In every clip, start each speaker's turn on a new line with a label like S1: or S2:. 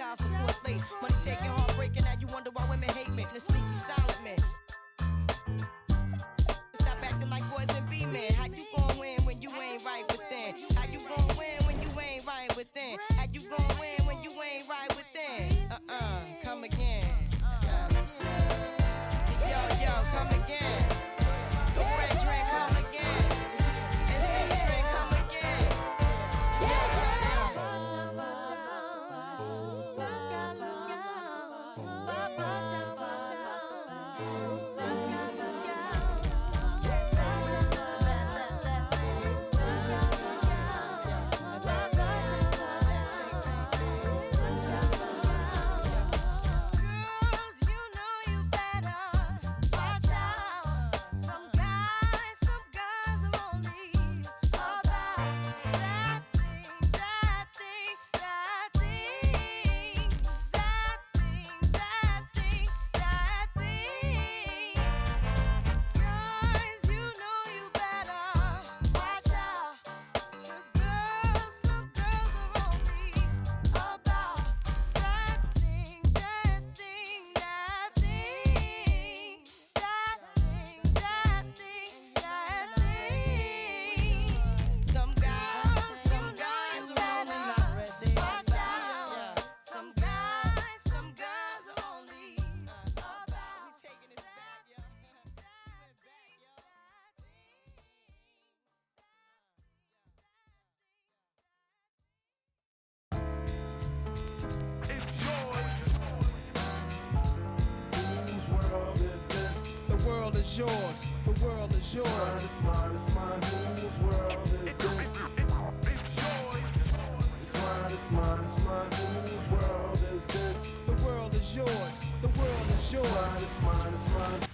S1: child support late. Money taking, heartbreaking, now you wonder why women hate me. The sneaky silent man. Stop acting like boys and be men. How you gon' win when you ain't right within? How you gon' win when you ain't right within? How you gon' win when you ain't right within? Come again. Yo, come again. The red drink, come again. And six drink, come again. Yours. The world is yours.
S2: It's mine, it's mine. Whose world is this? It's yours. It's mine, it's mine, it's mine. Whose world is this?
S1: The world is yours. The world is yours.
S2: It's mine, it's mine, it's mine.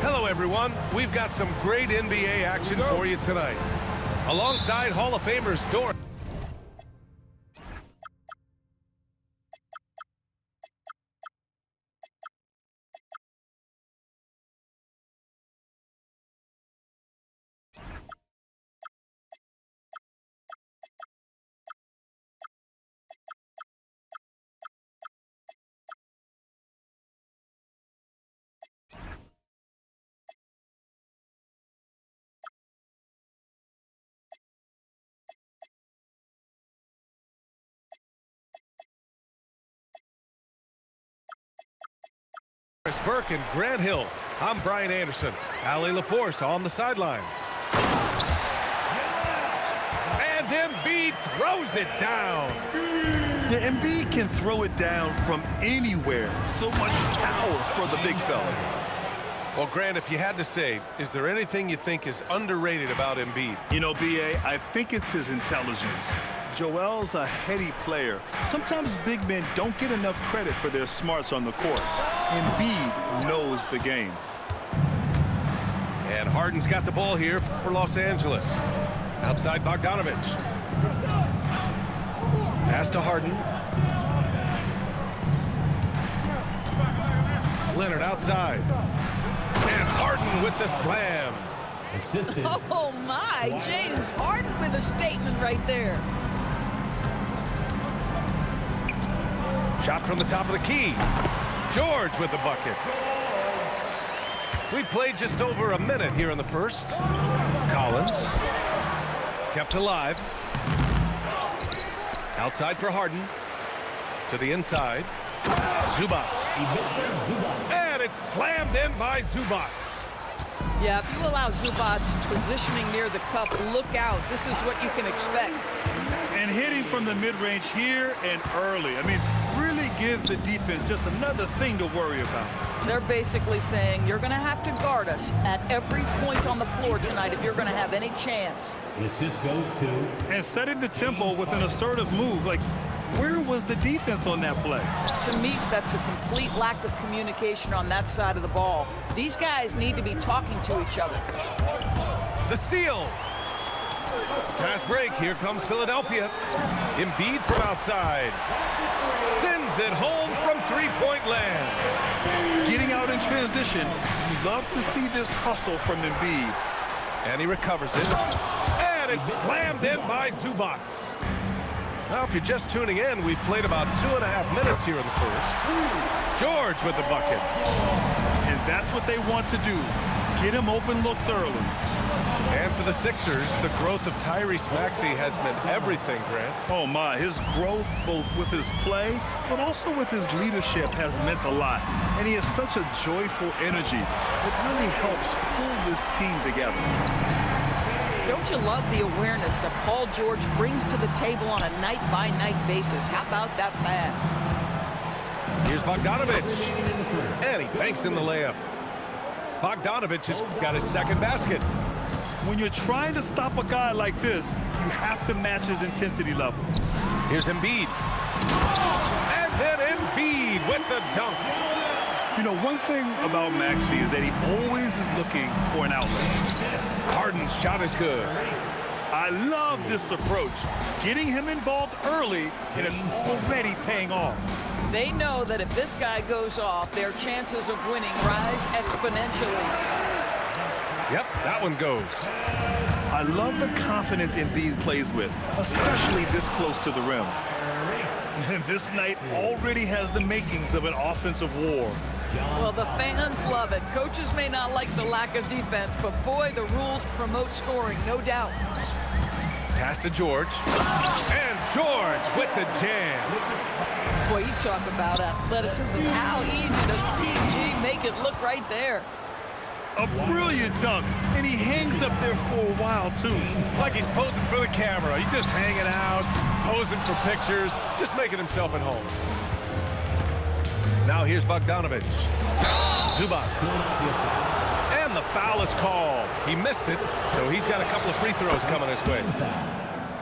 S3: Hello, everyone. We've got some great NBA action for you tonight. Alongside Hall of Famers Dort. Burke and Grant Hill. I'm Brian Anderson. Allie LaForce on the sidelines. And Embiid throws it down.
S4: Yeah, Embiid can throw it down from anywhere. So much power for the big fella.
S3: Well, Grant, if you had to say, is there anything you think is underrated about Embiid?
S4: You know, B.A., I think it's his intelligence. Joel's a heady player. Sometimes big men don't get enough credit for their smarts on the court. Embiid knows the game.
S3: And Harden's got the ball here for Los Angeles. Outside Bogdanovich. Pass to Harden. Leonard outside. And Harden with the slam.
S5: Oh, my. James Harden with a statement right there.
S3: Shot from the top of the key. George with the bucket. We played just over a minute here in the first. Collins. Kept alive. Outside for Harden. To the inside. Zubac. And it's slammed in by Zubac.
S5: Yeah, if you allow Zubac positioning near the cup, look out. This is what you can expect.
S4: And hitting from the mid-range here and early. I mean, really give the defense just another thing to worry about.
S5: They're basically saying you're going to have to guard us at every point on the floor tonight if you're going to have any chance.
S6: The assist goes to...
S4: And setting the tempo with an assertive move. Like, where was the defense on that play?
S5: To me, that's a complete lack of communication on that side of the ball. These guys need to be talking to each other.
S3: The steal. Fast break. Here comes Philadelphia. Embiid from outside. Sends it home from three-point land.
S4: Getting out in transition. You love to see this hustle from Embiid.
S3: And he recovers it. And it's slammed in by Zubac. Now, if you're just tuning in, we've played about 2.5 minutes here in the first. George with the bucket.
S4: And that's what they want to do. Get him open looks early.
S3: And for the Sixers, the growth of Tyrese Maxey has meant everything, Grant.
S4: Oh, my. His growth, both with his play, but also with his leadership, has meant a lot. And he has such a joyful energy. It really helps pull this team together.
S5: Don't you love the awareness that Paul George brings to the table on a night-by-night basis? How about that pass?
S3: Here's Bogdanovic. And he banks in the layup. Bogdanovic has got his second basket.
S4: When you're trying to stop a guy like this, you have to match his intensity level.
S3: Here's Embiid. And then Embiid with the dunk.
S4: You know, one thing about Maxey is that he always is looking for an outlet.
S3: Harden's shot is good.
S4: I love this approach. Getting him involved early, and it's already paying off.
S5: They know that if this guy goes off, their chances of winning rise exponentially.
S3: Yep, that one goes.
S4: I love the confidence Embiid plays with, especially this close to the rim. And this night already has the makings of an offensive war.
S5: Well, the fans love it. Coaches may not like the lack of defense, but boy, the rules promote scoring, no doubt.
S3: Pass to George. And George with the jam.
S5: Boy, you talk about athleticism. How easy does PG make it look right there?
S4: A brilliant dunk, and he hangs up there for a while, too.
S3: Like he's posing for the camera. He's just hanging out, posing for pictures, just making himself at home. Now here's Bogdanovic. Zubac. And the foul is called. He missed it, so he's got a couple of free throws coming his way.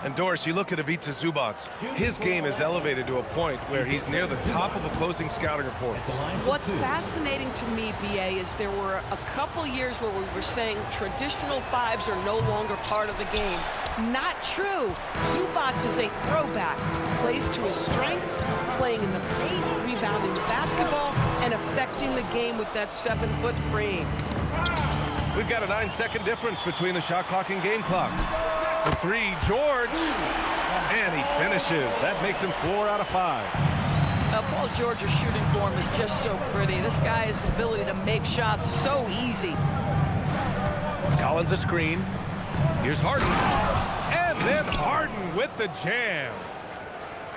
S3: And Doris, you look at Ivica Zubac. His game is elevated to a point where he's near the top of opposing scouting reports.
S7: What's fascinating to me, BA, is there were a couple years where we were saying traditional fives are no longer part of the game. Not true. Zubac is a throwback. Plays to his strengths, playing in the paint, rebounding the basketball, and affecting the game with that 7-foot frame.
S3: We've got a 9-second difference between the shot clock and game clock. For three, George. And he finishes. That makes him 4 out of 5.
S5: Paul George's shooting form is just so pretty. This guy's ability to make shots so easy.
S3: Collins a screen. Here's Harden. And then Harden with the jam.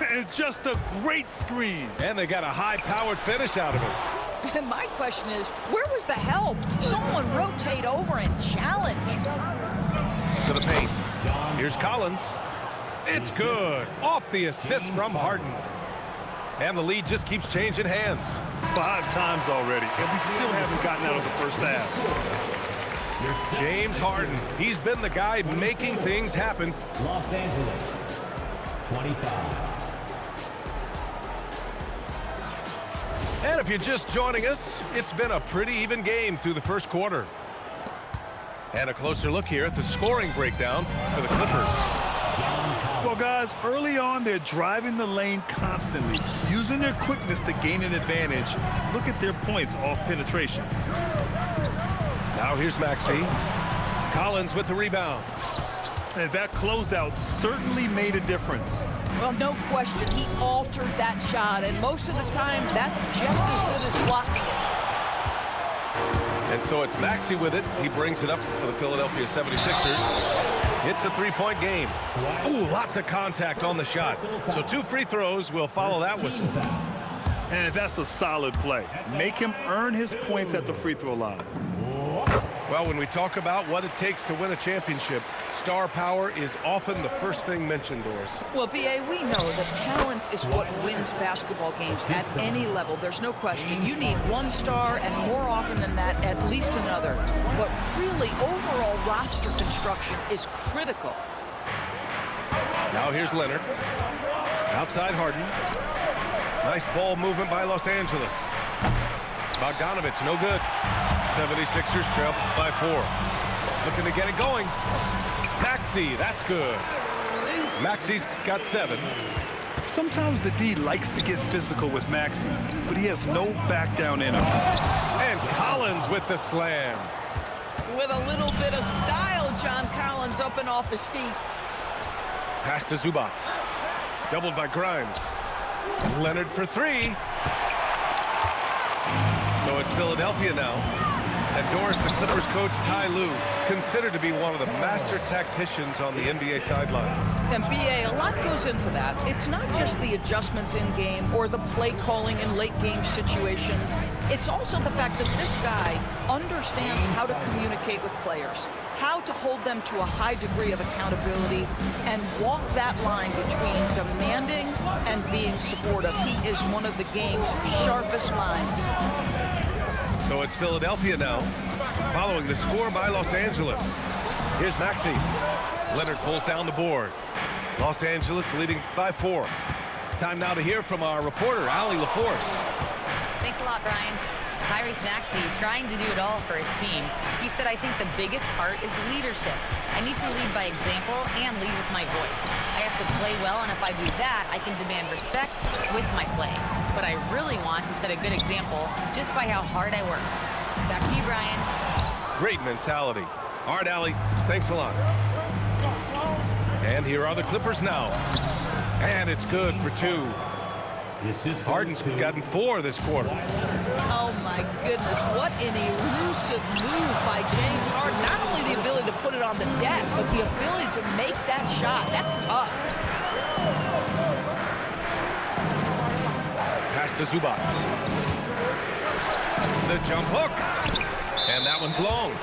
S4: And just a great screen.
S3: And they got a high-powered finish out of it.
S5: And my question is, where was the help? Someone rotate over and challenge.
S3: To the paint. Here's Collins. It's good. Off the assist from Harden. And the lead just keeps changing hands.
S4: 5 times already, and we still haven't gotten out of the first half.
S3: James Harden. He's been the guy making things happen.
S6: Los Angeles, 25.
S3: And if you're just joining us, it's been a pretty even game through the first quarter. And a closer look here at the scoring breakdown for the Clippers.
S4: Well, guys, early on, they're driving the lane constantly, using their quickness to gain an advantage. Look at their points off penetration.
S3: Now here's Maxey. Collins with the rebound.
S4: And that closeout certainly made a difference.
S5: Well, no question, he altered that shot, and most of the time, that's just as good as blocking it.
S3: And so it's Maxey with it. He brings it up for the Philadelphia 76ers. It's a 3-point game. Ooh, lots of contact on the shot. So 2 free throws will follow that whistle.
S4: And that's a solid play. Make him earn his points at the free throw line.
S3: Well, when we talk about what it takes to win a championship, star power is often the first thing mentioned, Doris.
S5: Well, B.A., we know that talent is what wins basketball games at any level. There's no question. You need one star, and more often than that, at least another. But really, overall roster construction is critical.
S3: Now here's Leonard. Outside Harden. Nice ball movement by Los Angeles. Bogdanovich, no good. 76ers trail by 4. Looking to get it going. Maxey, that's good. Maxey's got 7.
S4: Sometimes the D likes to get physical with Maxey, but he has no back down in him.
S3: And Collins with the slam.
S5: With a little bit of style, John Collins up and off his feet.
S3: Pass to Zubac. Doubled by Grimes. Leonard for 3. So it's Philadelphia now. And Doris, the Clippers coach Ty Lue, considered to be one of the master tacticians on the NBA sidelines.
S5: And B.A., a lot goes into that. It's not just the adjustments in game or the play calling in late game situations. It's also the fact that this guy understands how to communicate with players, how to hold them to a high degree of accountability, and walk that line between demanding and being supportive. He is one of the game's sharpest minds.
S3: So it's Philadelphia now, following the score by Los Angeles. Here's Maxey. Leonard pulls down the board. Los Angeles leading by 4. Time now to hear from our reporter, Allie LaForce.
S8: Thanks a lot, Brian. Tyrese Maxey trying to do it all for his team. He said, I think the biggest part is leadership. I need to lead by example and lead with my voice. I have to play well, and if I do that, I can demand respect with my play. But I really want to set a good example just by how hard I work. Back to you, Brian.
S3: Great mentality. All right, Allie, thanks a lot. And here are the Clippers now. And it's good for 2. Harden's gotten 4 this quarter.
S5: Oh, my goodness. What an elusive move by James Harden. Not only the ability to put it on the deck, but the ability to make that shot. That's tough.
S3: Pass to Zubac. The jump hook. And that one's long.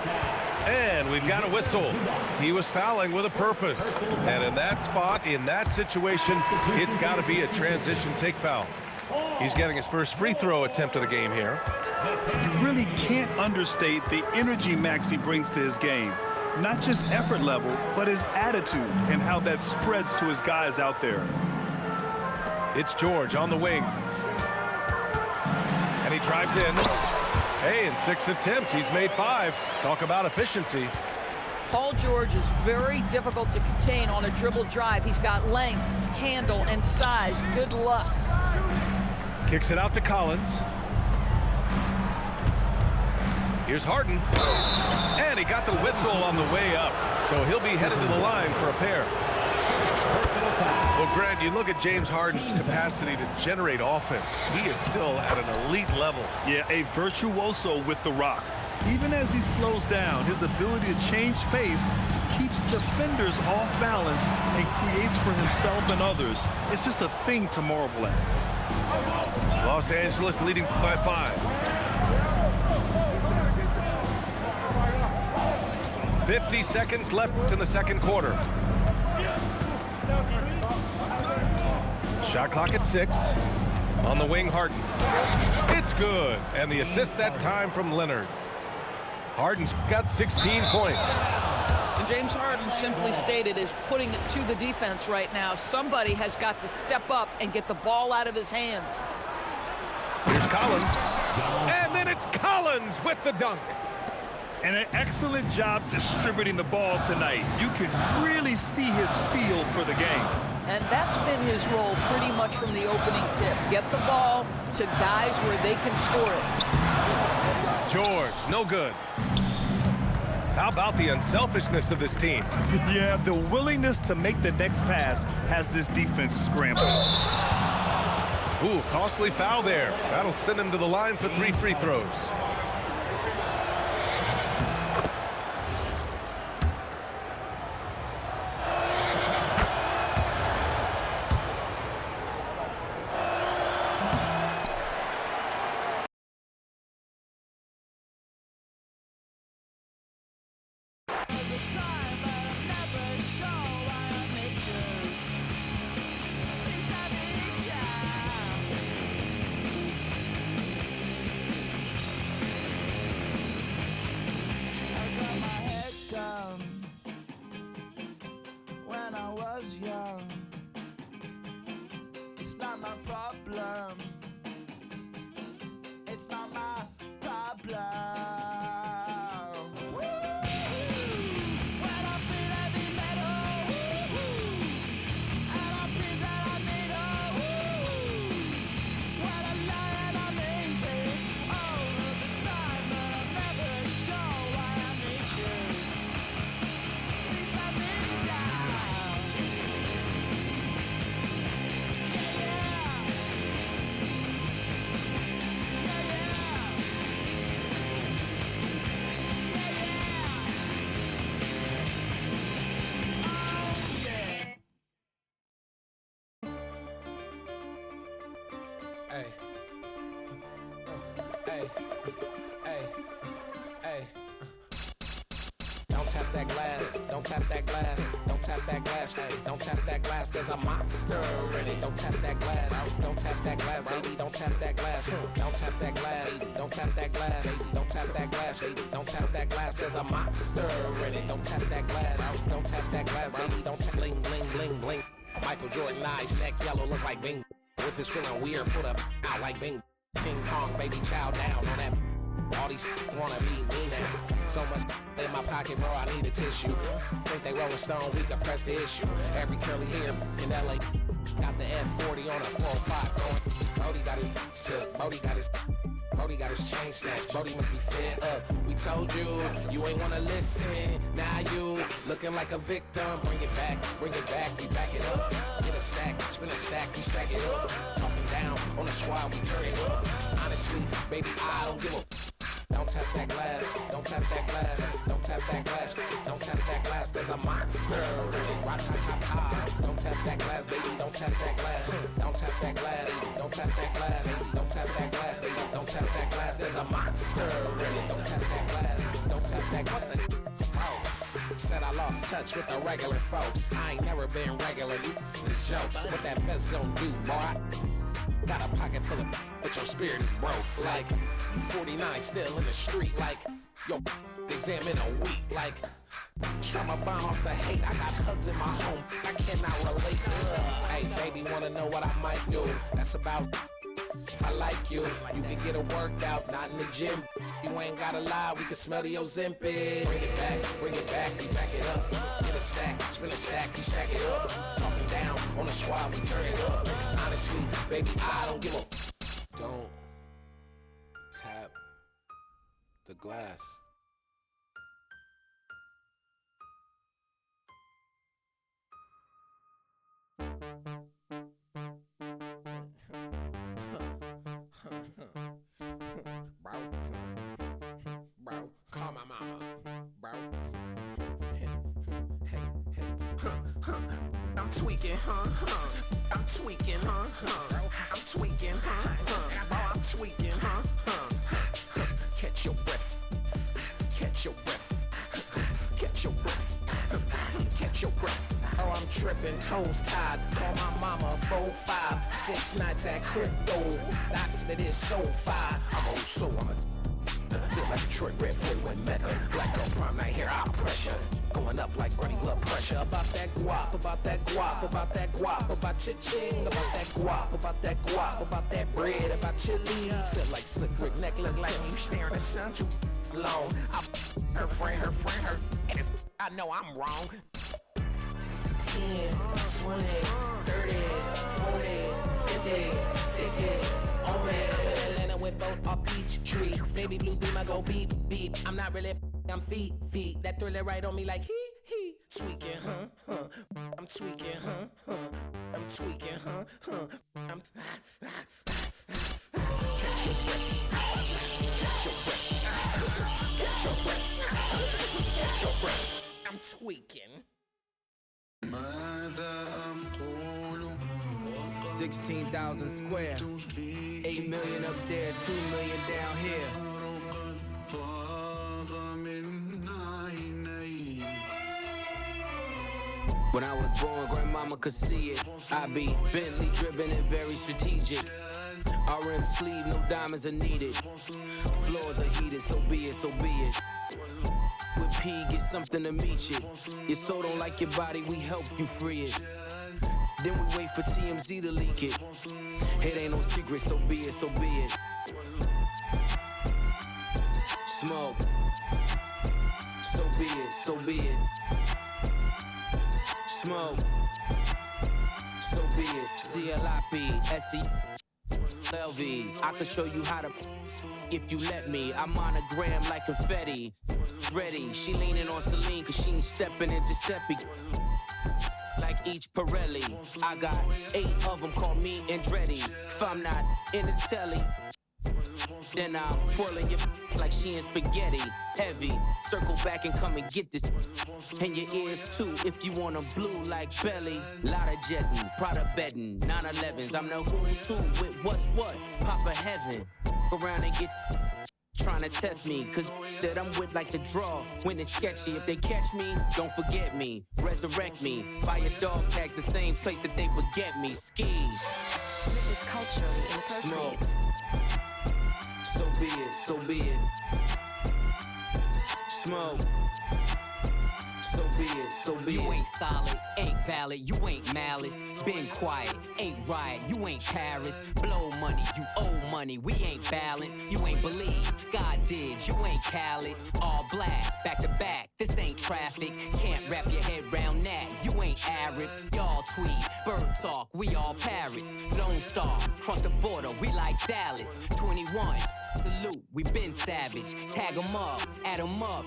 S3: And we've got a whistle. He was fouling with a purpose. And in that spot, in that situation, it's got to be a transition take foul. He's getting his first free throw attempt of the game here.
S4: You really can't understate the energy Maxey brings to his game. Not just effort level, but his attitude and how that spreads to his guys out there.
S3: It's George on the wing. And he drives in. Hey, in 6 attempts, he's made 5. Talk about efficiency.
S5: Paul George is very difficult to contain on a dribble drive. He's got length, handle, and size. Good luck.
S3: Kicks it out to Collins. Here's Harden. And he got the whistle on the way up. So he'll be headed to the line for a pair. Well, Grant, you look at James Harden's capacity to generate offense. He is still at an elite level.
S4: Yeah, a virtuoso with the rock. Even as he slows down, his ability to change pace keeps defenders off balance and creates for himself and others. It's just a thing to marvel at.
S3: Los Angeles leading by 5. 50 seconds left in the second quarter. Shot clock at 6. On the wing, Harden. It's good. And the assist that time from Leonard. Harden's got 16 points.
S5: And James Harden simply stated is putting it to the defense right now. Somebody has got to step up and get the ball out of his hands.
S3: Here's Collins. And then it's Collins with the dunk.
S4: And an excellent job distributing the ball tonight. You can really see his feel for the game.
S5: And that's been his role pretty much from the opening tip. Get the ball to guys where they can score it.
S3: George, no good. How about the unselfishness of this team?
S4: Yeah, the willingness to make the next pass has this defense scrambling.
S3: Ooh, costly foul there. That'll send him to the line for 3 free throws.
S9: tap that glass, don't tap that glass, don't tap that glass, hey, don't tap that glass, there's a monster in it. Don't tap that glass, don't tap that glass, baby, don't tap that glass, don't tap that glass, don't tap that glass, don't tap that glass, don't tap that glass, there's a monster in it. Don't tap that glass, don't tap that glass, baby, don't tap bling, bling, bling, bling. Michael Jordan eyes, neck yellow, look like Bing. If it's feeling weird, put up out like Bing. Ping pong, baby, chow down on that. All these wanna be me now. So much in my pocket, bro, I need a tissue. Think they Rolling Stone, we can press the issue. Every curly hair in LA got the F40 on a 405. Brody got his took, Brody got his chain snatched. Brody must be fed up. We told you, you ain't wanna listen. Now you looking like a victim. Bring it back, we back it up. Get a stack, spin a stack, we stack it up. Talking down on the squad, we turn it up. Honestly, baby, I don't give a. Don't tap that glass, don't tap that glass, don't tap that glass, don't tap that glass, there's a monster. Ra-ta-ta-ta. Don't tap that glass, baby, don't tap that glass, don't tap that glass, don't tap that glass, don't tap that glass, baby, don't tap that glass, there's a monster. Don't tap that glass, don't tap that glass. Said I lost touch with the regular folks. I ain't never been regular, you just jokes. What that vest gon' do, boy? Got a pocket full of but your spirit is broke. Like, you 49 still in the street. Like, yo, exam in a week. Like, try my bond off the hate. I got hugs in my home. I cannot relate. Hey, baby, wanna know what I might do? That's about if I like you. You can get a workout, not in the gym. You ain't gotta lie, we can smell the Ozempic. Bring it back, we back it up. Get a stack, spin a stack, we stack it up. Talking down on the squad, we turn it up. Honestly, baby, I don't give a Don't tap the glass. Bro, call my mama, bro. Hey, I'm tweaking, I'm tweaking, I'm tweaking, bro, I'm tweaking, Catch your breath, catch your breath, catch your breath, catch your breath. Oh, I'm tripping, toes tied. Call my mama 4-5, 6 nights at crypto. That is so fire. I'm old soul, I'm a feel like Detroit Red 41 Mecca. Black girl prom night here, I'm pressure. Going up like running blood pressure. About that guap, about that guap, about that guap, about cha-ching, about that guap, about that guap, about that bread, about chili. Feel like Slick Rick neck look like you staring at sun too long. Her friend, and it's I know I'm wrong. 10, 20, 30, 40, 50 tickets on me. Atlanta with both off beach tree. Baby blue beam, I go beep, beep. I'm not really, I'm feet. That thriller right on me like he. Tweaking, I'm tweaking, I'm tweaking, I'm catch your breath, catch your breath, catch your breath, catch your breath. I'm tweaking.
S10: 16,000 square, 8 million up there, 2 million down here. When I was born, grandmama could see it. I be Bentley driven and very strategic. RM sleeve, no diamonds are needed. Floors are heated, so be it, so be it. With P, get something to meet you. Your soul don't like your body, we help you free it. Then we wait for TMZ to leak it. It ain't no secret, so be it, so be it. Smoke. So be it, so be it. Smoke. So be it. CLIP, SE, I can show you how to if you let me. I monogram like confetti. Ready, she leaning on Celine cause she ain't stepping in Giuseppe. Like each Pirelli, I got 8 of them, call me Andretti. If I'm not in the telly, then I'm twirling your like she in spaghetti. Heavy, circle back and come and get this. And your ears too, if you want 'em blue like belly. Lot of jetting, Prada bedding, 911s. I'm the who's who with what's what. Papa heaven, around and get trying to test me, cause that I'm with like the draw. When it's sketchy, if they catch me, don't forget me. Resurrect me. Fire dog tags the same place that they forget me. Ski.
S11: This is culturally inappropriate.
S10: Smoke. So be it, so be it. Smoke. So be it, so be it.
S12: You ain't solid, ain't valid, you ain't malice. Been quiet, ain't riot, you ain't Paris. Blow money, you owe money, we ain't balanced. You ain't believe, God did, you ain't Khaled. All black, back to back, this ain't traffic. Can't wrap your head round that, you ain't Arab. Y'all tweet, bird talk, we all parrots. Lone Star, cross the border, we like Dallas. 21. Salute, we been savage. Tag 'em up, add 'em up.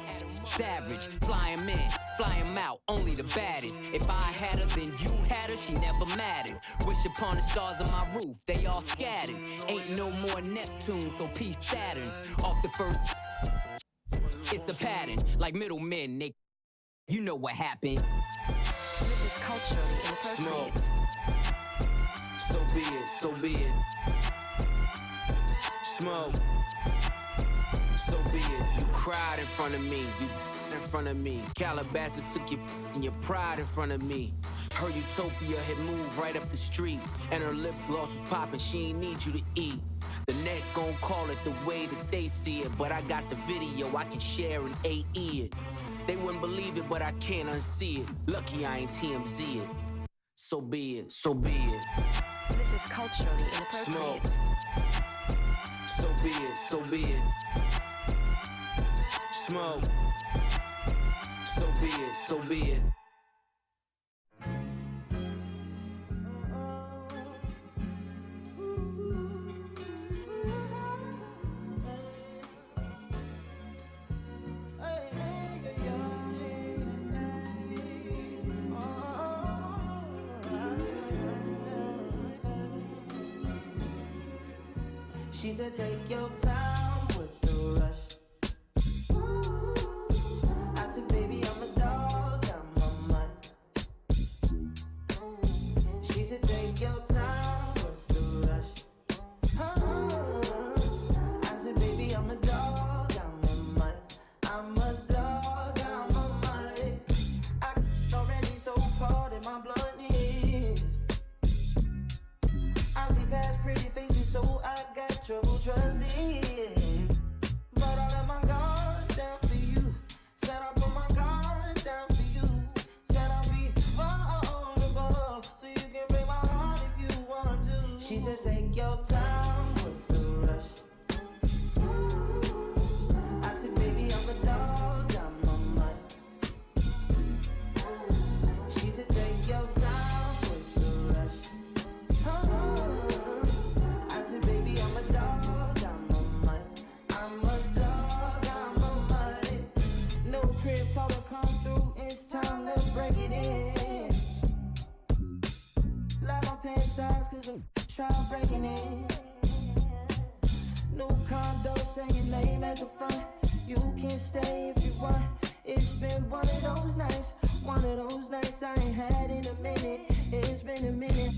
S12: Average, fly 'em in, fly 'em out, only the baddest. If I had her, then you had her, she never mattered. Wish upon the stars on my roof, they all scattered. Ain't no more Neptune, so peace Saturn. Off the first, it's a pattern. Like middlemen, they, you know what happened.
S11: This is culturally inappropriate.
S10: Smoke. So be it, so be it. Smoke. So be it. You cried in front of me. You in front of me. Calabasas took your pride in front of me. Her utopia had moved right up the street, and her lip gloss was popping. She ain't need you to eat. The net gon' call it the way that they see it, but I got the video I can share and AE it. They wouldn't believe it, but I can't unsee it. Lucky I ain't TMZ it. So be it. So be it.
S11: This is culturally inappropriate.
S10: Smoke. So be it, so be it. Smoke. So be it, so be it.
S13: She said, take your time, what's the rush? I said, baby, I'm a dog, I'm a mutt. She said, take your time, what's the rush? I said, baby, I'm a dog, I'm a mutt. I'm a dog, I'm a mutt. I already so cold in my blood is. I see past pretty faces, so I got trouble trusting, but I let my guard down for you. Said I put my guard down for you. Said I'll be vulnerable, so you can break my heart if you want to. She said, take your time, what's the rush? I said, baby, I'm a dog, I'm a mutt. She said, take your time, what's the rush? I said, baby, I'm a dog, I'm a mutt. I'm a dog, I'm a mutt. No crib taller come through, it's time to break it in. Like my pants size, cause I'm trying breaking it. New condo, say your name at the front. You can stay if you want. It's been one of those nights I ain't had in a minute. It's been a minute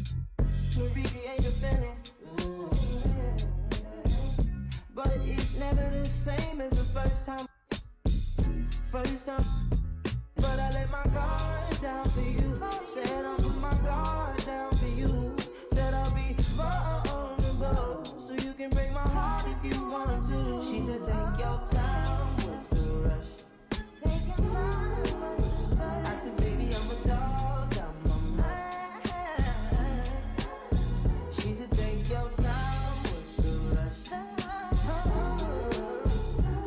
S13: to recreate the feeling. But it's never the same as the first time. But I let my guard down for you. Said I'll put my guard down for you. Said I'll be vulnerable, so you can break my heart if you want to. She said, take your time, what's the rush? Take your time, what's the rush? I said, baby, I'm a dog, I'm a mutt. She said, take your time, what's the rush?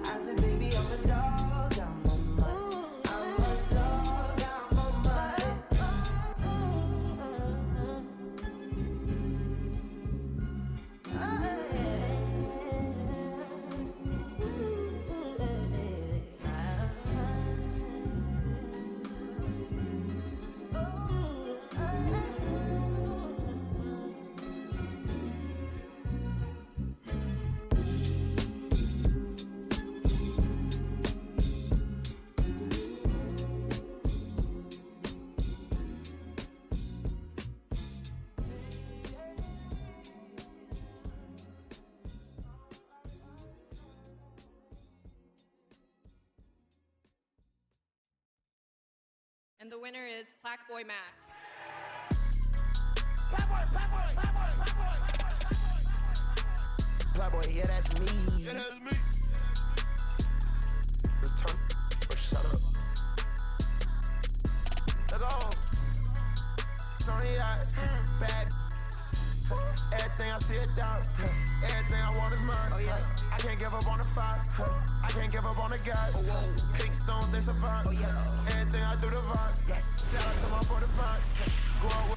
S13: I said, baby, I'm a dog, I'm a mutt. I'm a dog, I'm a mutt.
S14: And the winner is Plaque Boy Max.
S9: Playboy, yeah, that's me. Yeah, that's me. Let's turn or shut up. Let's go. Bad. Everything I see it down. Everything I want is mine. Oh, yeah. I can't give up on the five. I can't give up on the guys. Pink stones, they survive. Oh, yeah. Everything I do, the vibe. Yes. Shout out to my brother Vine. Go out with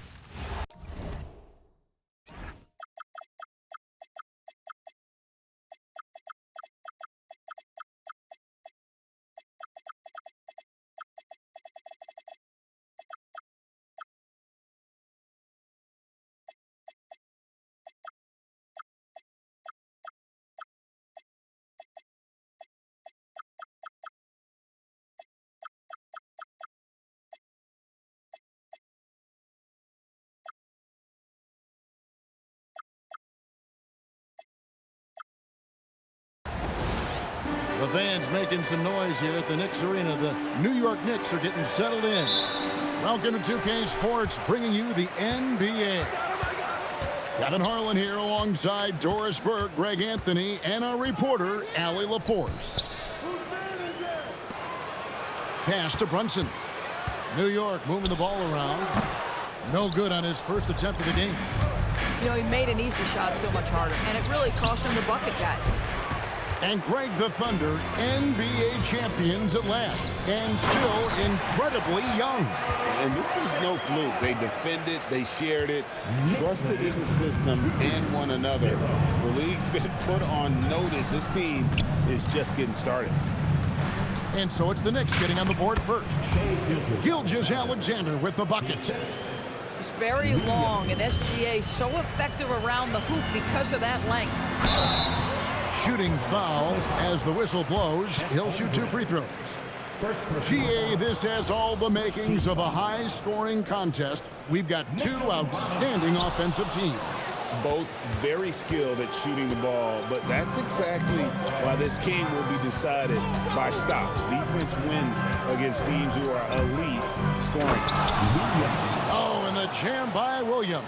S15: The fans making some noise here at the Knicks Arena. The New York Knicks are getting settled in. Welcome to 2K Sports, bringing you the NBA. Kevin Harlan here alongside Doris Burke, Greg Anthony, and our reporter, Allie LaForce. Pass to Brunson. New York moving the ball around. No good on his first attempt of the game.
S5: You know, he made an easy shot so much harder, and it really cost him the bucket, guys.
S15: And Greg, the Thunder, NBA champions at last, and still incredibly young.
S16: And this is no fluke. They defended, they shared it, trusted in the system and one another. The league's been put on notice. This team is just getting started.
S15: And so it's the Knicks getting on the board first. Gilgeous-Alexander with the bucket.
S5: He's very long, and SGA so effective around the hoop because of that length.
S15: Shooting foul as the whistle blows. He'll shoot 2 free throws. GA, this has all the makings of a high-scoring contest. We've got 2 outstanding offensive teams.
S16: Both very skilled at shooting the ball, but that's exactly why this game will be decided by stops. Defense wins against teams who are elite scoring.
S15: Oh, and the jam by Williams.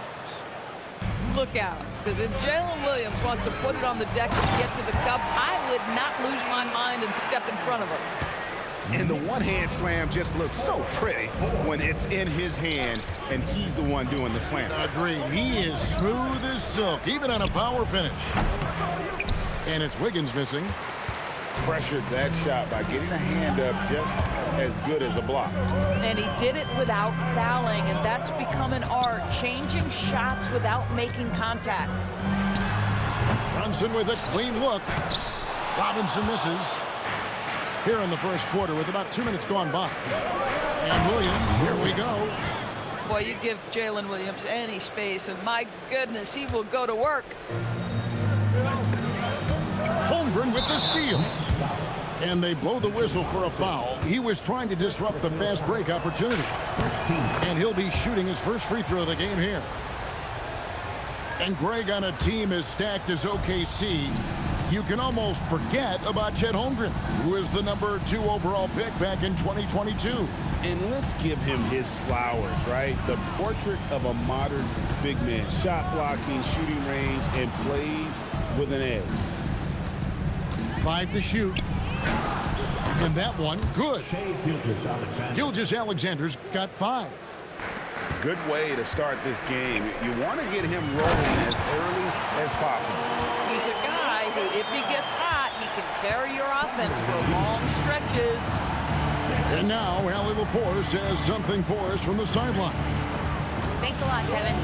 S5: Look out, because if Jalen Williams wants to put it on the deck and get to the cup, I would not lose my mind and step in front of him.
S16: And the one-hand slam just looks so pretty when it's in his hand and he's the one doing the slam.
S15: Agreed. He is smooth as silk, even on a power finish. And it's Wiggins missing.
S16: Pressured that shot by getting a hand up just as good as a block.
S5: And he did it without fouling, and that's become an art, changing shots without making contact.
S15: Brunson with a clean look. Robinson misses. Here in the first quarter with about 2 minutes gone by. And Williams, here we go.
S5: Boy, you give Jalen Williams any space, and my goodness, he will go to work.
S15: Holmgren with the steal. And they blow the whistle for a foul. He was trying to disrupt the fast break opportunity. And he'll be shooting his first free throw of the game here. And Greg, on a team as stacked as OKC, you can almost forget about Chet Holmgren, who is the #2 overall pick back in 2022.
S16: And let's give him his flowers, right? The portrait of a modern big man. Shot blocking, shooting range, and plays with an edge.
S15: 5 to shoot. And that one, good. Gilgeous-Alexander's got 5.
S16: Good way to start this game. You want to get him rolling as early as possible.
S5: He's a guy who, if he gets hot, he can carry your offense for long stretches.
S15: And now, Allie LaForce has something for us from the sideline.
S8: Thanks a lot, Kevin.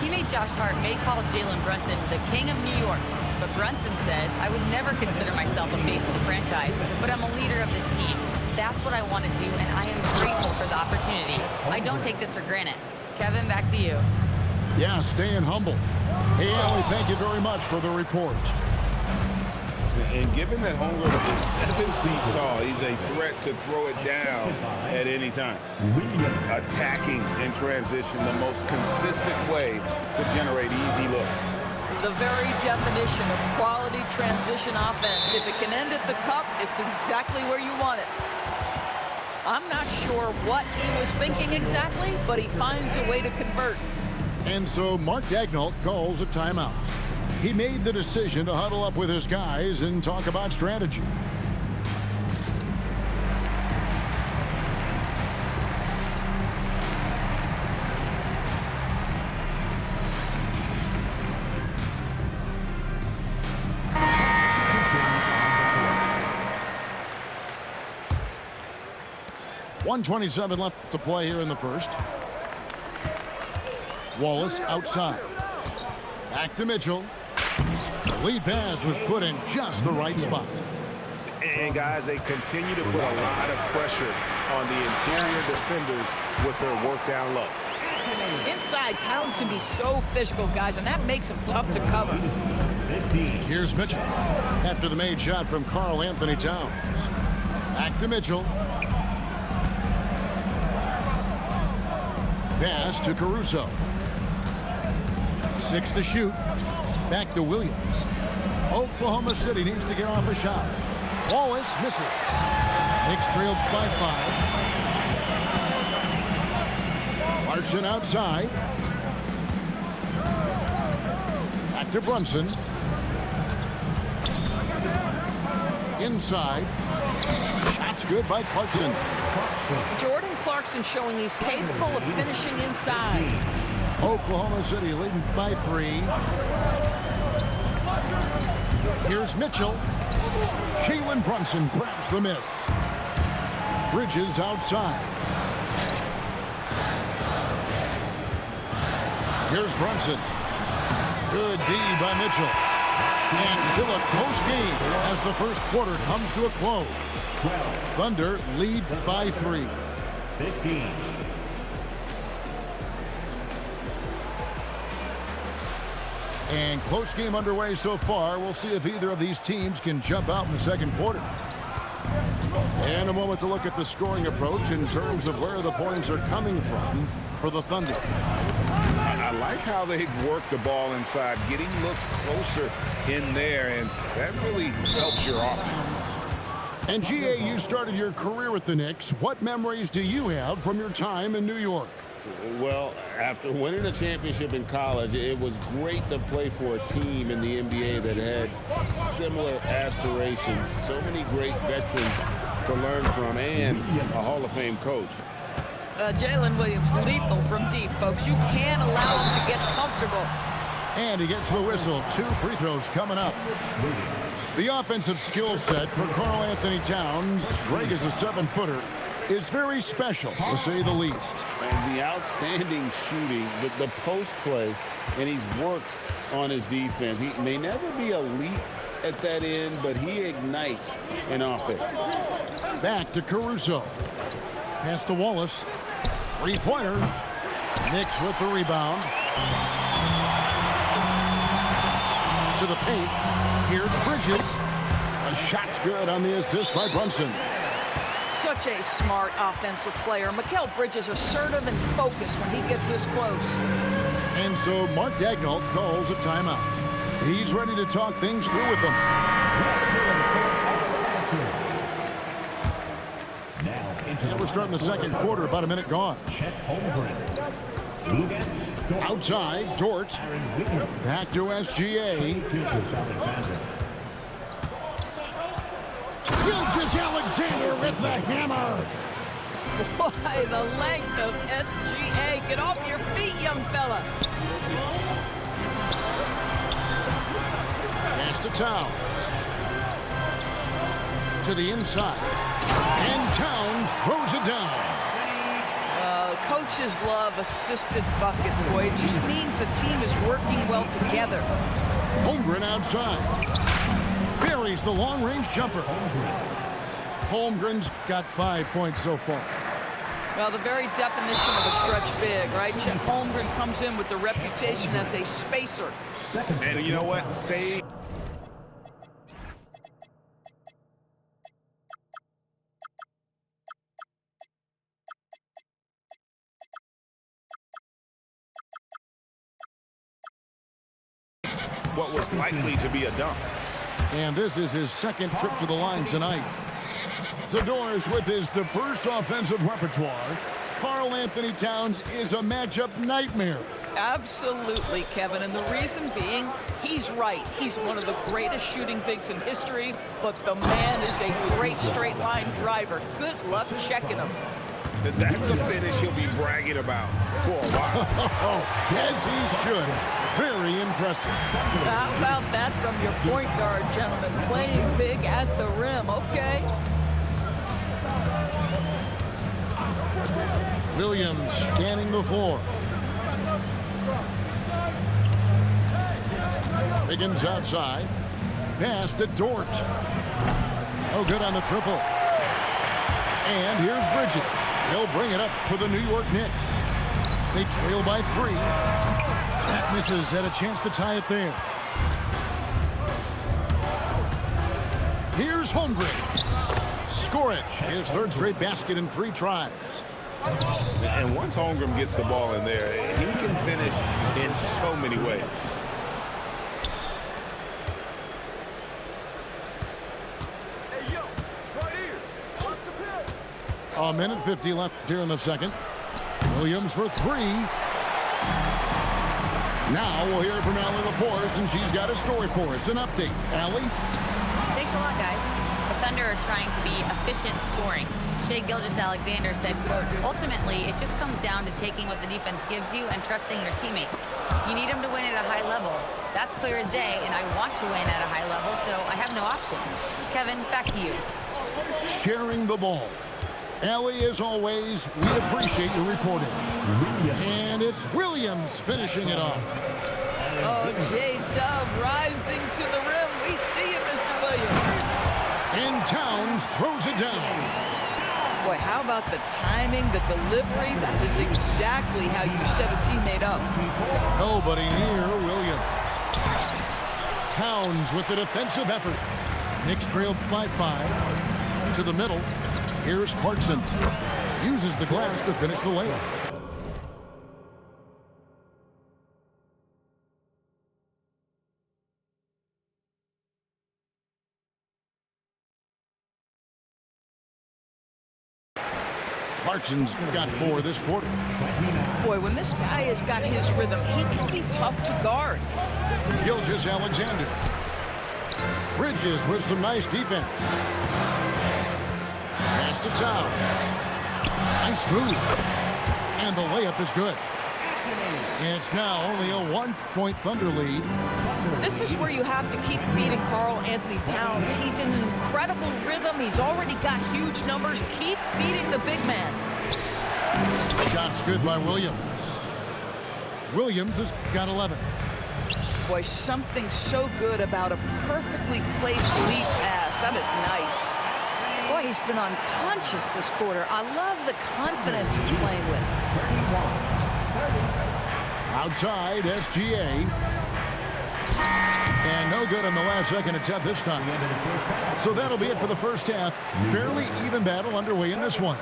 S8: Teammate Josh Hart may call Jalen Brunson the king of New York, but Brunson says, I would never consider myself a face of the franchise, but I'm a leader of this team. That's what I want to do, and I am grateful for the opportunity. I don't take this for granted. Kevin, back to you.
S15: Yeah, staying humble. Hey, Allie, thank you very much for the report.
S16: And given that Holmgren is 7 feet tall, he's a threat to throw it down at any time. Attacking in transition, the most consistent way to generate easy looks.
S5: The very definition of quality transition offense. If it can end at the cup, it's exactly where you want it. I'm not sure what he was thinking exactly, but he finds a way to convert.
S15: And so Mark Daigneault calls a timeout. He made the decision to huddle up with his guys and talk about strategy. .127 left to play here in the first. Wallace outside. Back to Mitchell. The lead pass was put in just the right spot.
S16: And guys, they continue to put a lot of pressure on the interior defenders with their work down low.
S5: Inside, Towns can be so physical, guys, and that makes him tough to cover.
S15: Here's Mitchell after the made shot from Karl Anthony Towns. Back to Mitchell. Pass to Caruso. 6 to shoot. Back to Williams. Oklahoma City needs to get off a shot. Wallace misses. Knicks trailed by 5. Clarkson outside. Back to Brunson. Inside. Shots good by Clarkson.
S5: Jordan Clarkson showing he's capable of finishing inside.
S15: Oklahoma City leading by 3. Here's Mitchell. Jalen Brunson grabs the miss. Bridges outside. Here's Brunson. Good D by Mitchell. And still a close game as the first quarter comes to a close. Thunder lead by 3.
S6: 15.
S15: And close game underway so far. We'll see if either of these teams can jump out in the second quarter. And a moment to look at the scoring approach in terms of where the points are coming from for the Thunder.
S16: I like how they've worked the ball inside, getting looks closer in there, and that really helps your offense.
S15: And G.A., you started your career with the Knicks. What memories do you have from your time in New York?
S16: Well, after winning a championship in college, it was great to play for a team in the NBA that had similar aspirations. So many great veterans to learn from and a Hall of Fame coach.
S5: Jalen Williams, lethal from deep, folks. You can't allow him to get comfortable.
S15: And he gets the whistle. 2 free throws coming up. The offensive skill set for Karl Anthony Towns, Greg is a 7-footer, is very special, to say the least.
S16: And the outstanding shooting, the post play, and he's worked on his defense. He may never be elite at that end, but he ignites an offense.
S15: Back to Caruso. Pass to Wallace. 3-pointer. Knicks with the rebound. To the paint. Here's Bridges. A shot's good on the assist by Brunson.
S5: Such a smart offensive player. Mikal Bridges assertive and focused when he gets this close.
S15: And so Mark Daigneault calls a timeout. He's ready to talk things through with them. And we're starting the second quarter, about a minute gone. Outside, Dort. Back to SGA. Gilgeous-Alexander with the hammer.
S5: Boy, the length of SGA. Get off your feet, young fella.
S15: Pass to Towns. To the inside. And Towns throws it down.
S5: Coaches love assisted buckets, boy. It just means the team is working well together.
S15: Holmgren outside. Buries the long-range jumper. Holmgren's got 5 points so far.
S5: Well, the very definition of a stretch big, right? Chet Holmgren comes in with the reputation as a spacer.
S16: And you know what? Say what was likely to be a dunk.
S15: And this is his second trip to the line tonight. Zador's with his diverse offensive repertoire. Karl Anthony Towns is a matchup nightmare.
S5: Absolutely, Kevin, and the reason being, he's right. He's one of the greatest shooting bigs in history, but the man is a great straight-line driver. Good luck checking him.
S16: That's a finish he'll be bragging about for a while.
S15: Yes, he should. Very impressive.
S5: How about that from your point guard, gentlemen? Playing big at the rim, okay?
S15: Williams scanning the floor. Higgins outside. Pass to Dort. Oh, good on the triple. And here's Bridges. He'll bring it up for the New York Knicks. They trail by 3. That misses. Had a chance to tie it there. Here's Holmgren. Score it. His third straight basket in 3 tries.
S16: And once Holmgren gets the ball in there, he can finish in so many ways.
S15: A minute 50 left here in the second. Williams for 3. Now we'll hear from Allie LaForce, and she's got a story for us. An update. Allie?
S8: Thanks a lot, guys. The Thunder are trying to be efficient scoring. Shai Gilgeous-Alexander said, quote, ultimately, it just comes down to taking what the defense gives you and trusting your teammates. You need them to win at a high level. That's clear as day, and I want to win at a high level, so I have no option. Kevin, back to you.
S15: Sharing the ball. Allie, as always, we appreciate your reporting. And it's Williams finishing it off.
S5: Oh, J-Dub rising to the rim. We see you, Mr. Williams.
S15: And Towns throws it down.
S5: Boy, how about the timing, the delivery? That is exactly how you set a teammate up.
S15: Nobody near Williams. Towns with the defensive effort. Knicks trailed by 5. To the middle. Here's Clarkson. Uses the glass to finish the layup. Clarkson's got 4 this quarter.
S5: Boy, when this guy has got his rhythm, he can be tough to guard.
S15: Gilgeous-Alexander. Bridges with some nice defense. Pass to Towns. Nice move. And the layup is good. And it's now only a 1-point Thunder lead.
S5: This is where you have to keep feeding Karl Anthony Towns. He's in an incredible rhythm. He's already got huge numbers. Keep feeding the big man.
S15: Shot's good by Williams. Williams has got 11.
S5: Boy, something so good about a perfectly placed lead pass. That is nice. Boy, he's been unconscious this quarter. I love the confidence he's playing with.
S15: Outside, SGA. And no good on the last second attempt this time. So that'll be it for the first half. Fairly even battle underway in this one.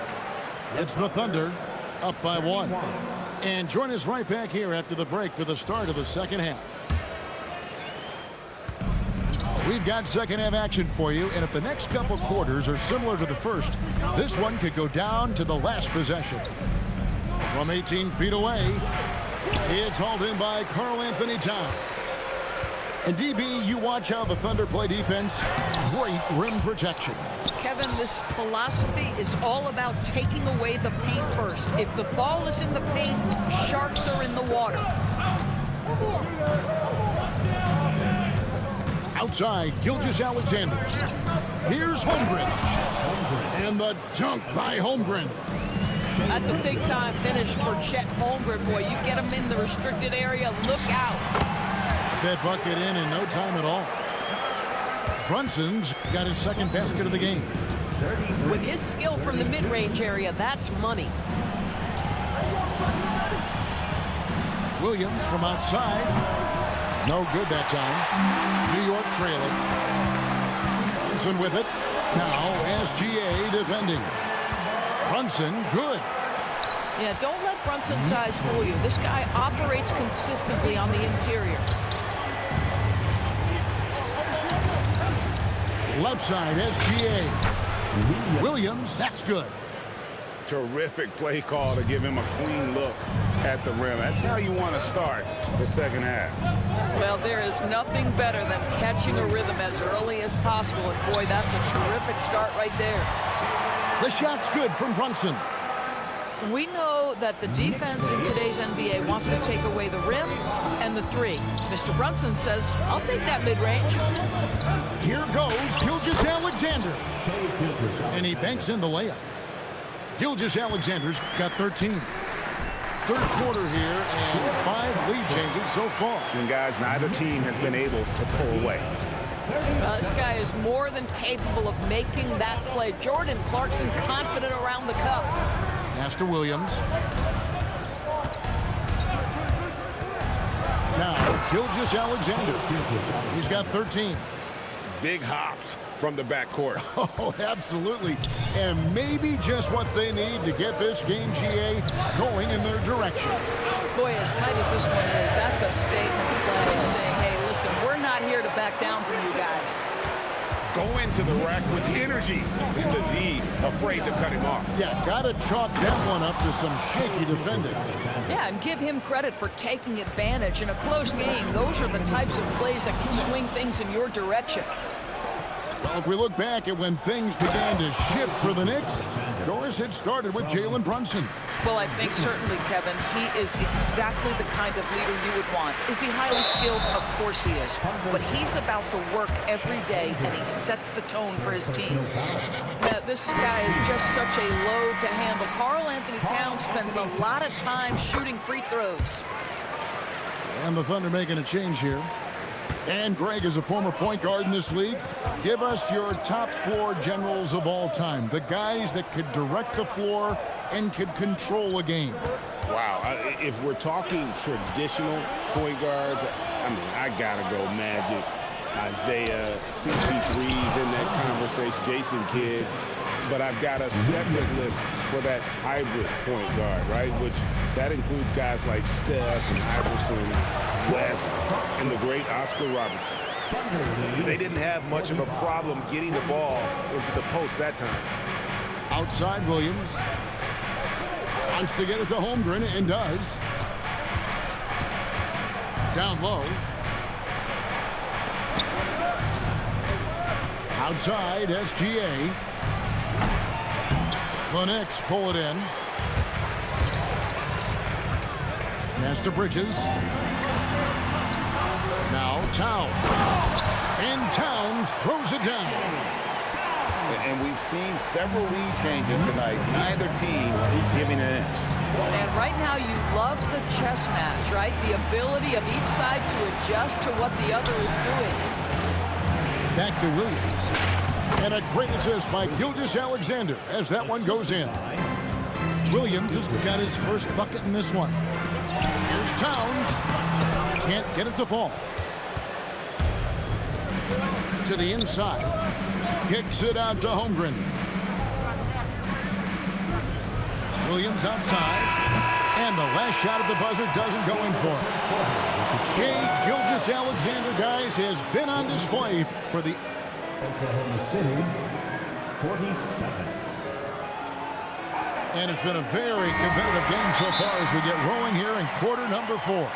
S15: It's the Thunder up by 1. And join us right back here after the break for the start of the second half. We've got second half action for you, and if the next couple quarters are similar to the first, this one could go down to the last possession. From 18 feet away, it's hauled in by Karl Anthony Towns. And DB, you watch how the Thunder play defense. Great rim protection.
S5: Kevin, this philosophy is all about taking away the paint first. If the ball is in the paint, sharks are in the water.
S15: Outside, Gilgeous-Alexander. Here's Holmgren. And the dunk by Holmgren.
S5: That's a big-time finish for Chet Holmgren, boy. You get him in the restricted area, look out.
S15: That bucket in no time at all. Brunson's got his second basket of the game.
S7: With his skill from the mid-range area, that's money.
S15: Williams from outside. No good that time. New York trailing. Brunson with it. Now SGA defending. Brunson, good.
S5: Yeah, don't let Brunson's size fool you. This guy operates consistently on the interior.
S15: Left side, SGA. Williams, that's good.
S16: Terrific play call to give him a clean look at the rim. That's how you want to start the second half.
S5: Well, there is nothing better than catching a rhythm as early as possible. And boy, that's a terrific start right there.
S15: The shot's good from Brunson.
S5: We know that the defense in today's NBA wants to take away the rim and the three. Mr. Brunson says, I'll take that mid-range.
S15: Here goes Gilgeous-Alexander. And he banks in the layup. Gilgeous-Alexander's got 13. Third quarter here and 5 lead changes so far.
S16: And guys, neither team has been able to pull away.
S5: This guy is more than capable of making that play. Jordan Clarkson confident around the cup.
S15: Master Williams. Now, Gilgeous-Alexander. He's got 13.
S16: Big hops from the backcourt.
S15: Oh, absolutely. And maybe just what they need to get this game, GA, going in their direction.
S5: Boy, as tight as this one is, that's a statement play saying, hey, listen, we're not here to back down from you guys.
S16: Go into the rack with energy and the D afraid to cut him off.
S15: Yeah, gotta chalk that one up to some shaky defending.
S5: Yeah, and give him credit for taking advantage in a close game. Those are the types of plays that can swing things in your direction.
S15: Well, if we look back at when things began to shift for the Knicks, Doris had started with Jalen Brunson.
S5: Well, I think certainly, Kevin, he is exactly the kind of leader you would want. Is he highly skilled? Of course he is. But he's about the work every day, and he sets the tone for his team. Now, this guy is just such a load to handle. Karl Anthony Towns spends a lot of time shooting free throws.
S15: And the Thunder making a change here. And Greg is a former point guard in this league. Give us your top 4 generals of all time. The guys that could direct the floor and could control a game.
S16: Wow. If we're talking traditional point guards, I mean, I got to go Magic, Isaiah, CP3's in that conversation, Jason Kidd. But I've got a separate list for that hybrid point guard, right? Which that includes guys like Steph and Iverson, West, and the great Oscar Robertson.
S3: They didn't have much of a problem getting the ball into the post that time.
S15: Outside Williams. Wants to get it to Holmgren and does. Down low. Outside SGA. The Knicks pull it in. Pass to Bridges. Now Towns. And Towns throws it down.
S16: And we've seen several lead changes tonight. Neither team giving an inch.
S5: And right now you love the chess match, right? The ability of each side to adjust to what the other is doing.
S15: Back to Williams. And a great assist by Gilgeous-Alexander as that one goes in. Williams has got his first bucket in this one. Here's Towns. Can't get it to fall. To the inside. Kicks it out to Holmgren. Williams outside. And the last shot at the buzzer doesn't go in for it. Shai Gilgeous-Alexander, guys, has been on display for the
S6: Oklahoma City, 47.
S15: And it's been a very competitive game so far as we get rolling here in quarter number 4.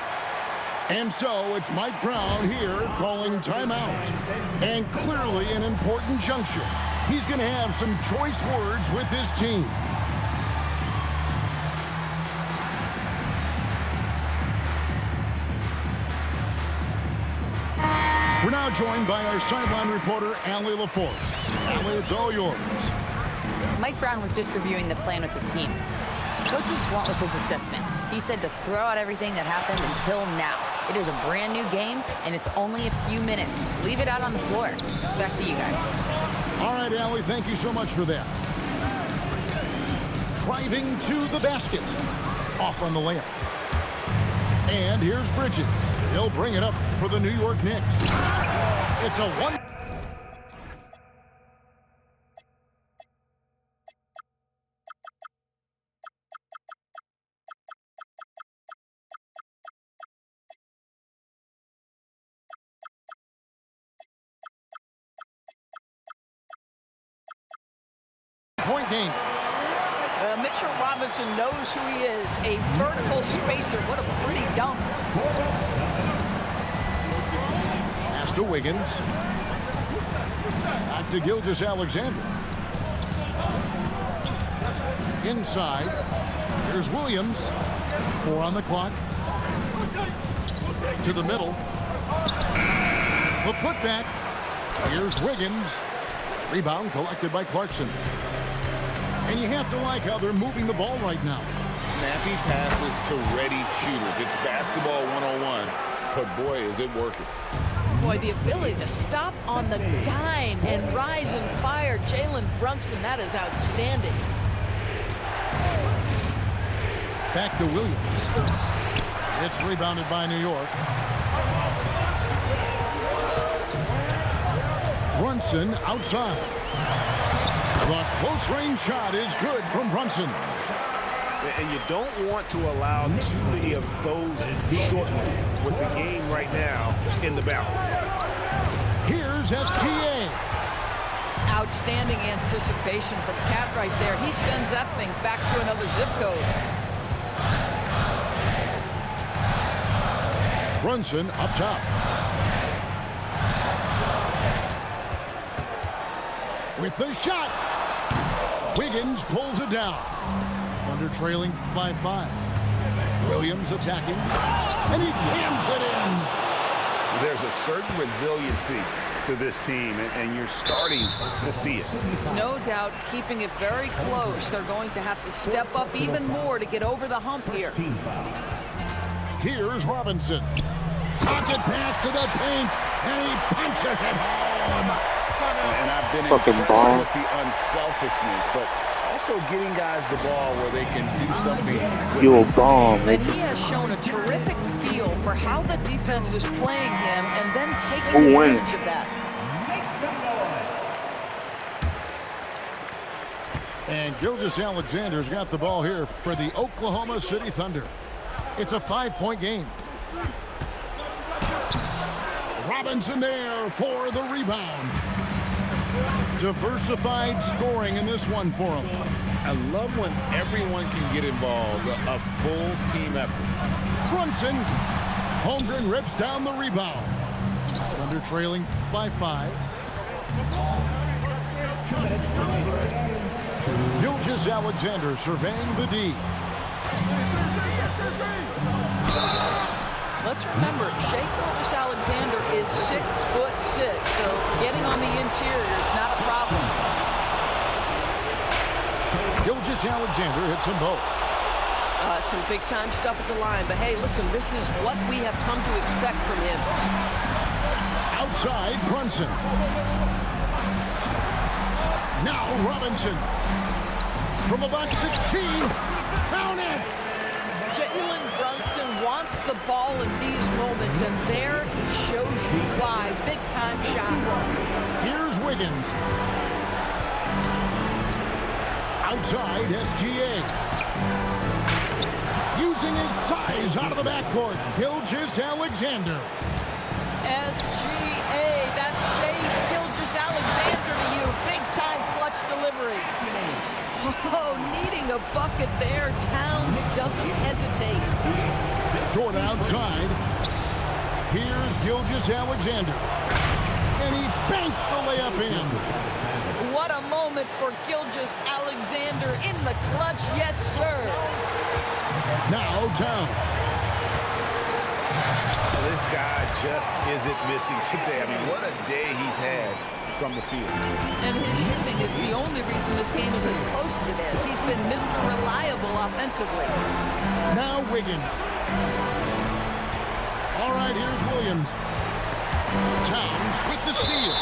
S15: And so it's Mike Brown here calling timeout. And clearly an important juncture. He's going to have some choice words with his team. We're now joined by our sideline reporter, Allie LaForce. Allie, it's all yours.
S8: Mike Brown was just reviewing the plan with his team. Coach was blunt with his assessment. He said to throw out everything that happened until now. It is a brand new game, and it's only a few minutes. Leave it out on the floor. Back to you guys.
S15: All right, Allie, thank you so much for that. Driving to the basket. Off on the layup. And here's Bridges. He'll bring it up for the New York Knicks. It's a one.
S5: Mitchell Robinson knows who he is, a vertical spacer. What a pretty dunk.
S15: Pass to Wiggins. Back to Gilgeous-Alexander. Inside. Here's Williams. 4 on the clock. To the middle. The putback. Here's Wiggins. Rebound collected by Clarkson. And you have to like how they're moving the ball right now.
S16: Snappy passes to ready shooters. It's basketball 101, but boy, is it working.
S5: Boy, the ability to stop on the dime and rise and fire. Jalen Brunson, that is outstanding.
S15: Back to Williams. It's rebounded by New York. Brunson outside. The close-range shot is good from Brunson.
S16: And you don't want to allow too many of those short ones with the game right now in the balance.
S15: Here's SGA.
S5: Outstanding anticipation from Cat right there. He sends that thing back to another zip code.
S15: Brunson up top. With the shot. Wiggins pulls it down. Under trailing by 5. Williams attacking. And he jams it in.
S16: There's a certain resiliency to this team, and you're starting to see it.
S5: No doubt, keeping it very close. They're going to have to step up even more to get over the hump here.
S15: Here's Robinson. Pocket pass to the paint, and he punches it home.
S16: And I've been impressed with the unselfishness, but also getting guys the ball where they can do something.
S17: You a bomb.
S5: And he has shown a terrific feel for how the defense is playing him and then taking advantage of that.
S15: And Gilgeous-Alexander's got the ball here for the Oklahoma City Thunder. It's a 5-point game. Robinson there for the rebound. Diversified scoring in this one for him.
S16: I love when everyone can get involved, a full team effort.
S15: Brunson. Holmgren rips down the rebound. Thunder trailing by 5. Gilgeous-Alexander surveying the D.
S5: Let's remember, Shai Gilgeous-Alexander is 6'6", so getting on the interior is not a problem.
S15: Gilgeous-Alexander hits them both.
S7: Some big-time stuff at the line, but hey, listen, this is what we have come to expect from him.
S15: Outside, Brunson. Now Robinson. From about 16, count it!
S5: Jalen Brunson wants the ball in these moments, and there he shows you why. Big-time shot.
S15: Here's Wiggins. Outside, SGA. Using his size out of the backcourt. Gilgeous-Alexander.
S5: SGA, that's Shai Gilgeous-Alexander to you. Big-time clutch delivery. Oh, needing a bucket there. Towns doesn't hesitate.
S15: Toward outside. Here's Gilgeous-Alexander. And he banks the layup in.
S5: What a moment for Gilgeous-Alexander in the clutch. Yes, sir.
S15: Now Towns.
S16: This guy just isn't missing today. I mean, what a day he's had from the field.
S5: And his shooting is the only reason this game is as close as it is. He's been Mr. Reliable offensively.
S15: Now Wiggins. All right, here's Williams. Towns with the steal.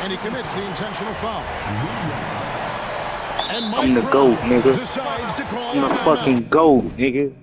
S15: And he commits the intentional foul. And
S17: I'm the GOAT, nigga.
S15: decides to call
S17: I'm the fucking GOAT, nigga.